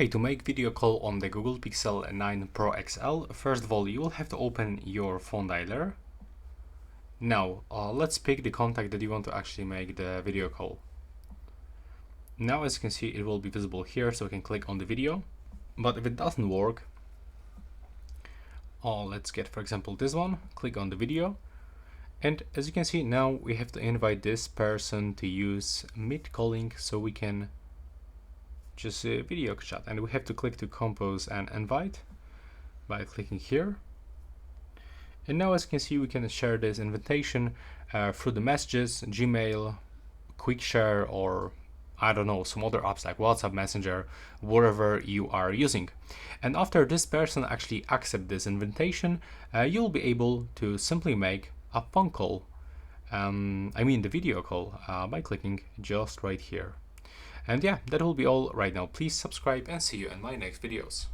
Hey, to make video call on the Google Pixel 9 Pro XL, first of all, you will have to open your phone dialer. Now, let's pick the contact that you want to actually make the video call. Now, as you can see, it will be visible here, so we can click on the video. But if it doesn't work, let's get, for example, this one, click on the video. And as you can see, now we have to invite this person to use Meet calling so we can just video chat, and we have to click to compose and invite by clicking here. And now, as you can see, we can share this invitation through the messages, Gmail, quick share, or I don't know, some other apps like WhatsApp, Messenger, whatever you are using. And after this person actually accepts this invitation, you'll be able to simply make a phone call, the video call, by clicking just right here. And yeah, that will be all right now. Please subscribe and see you in my next videos.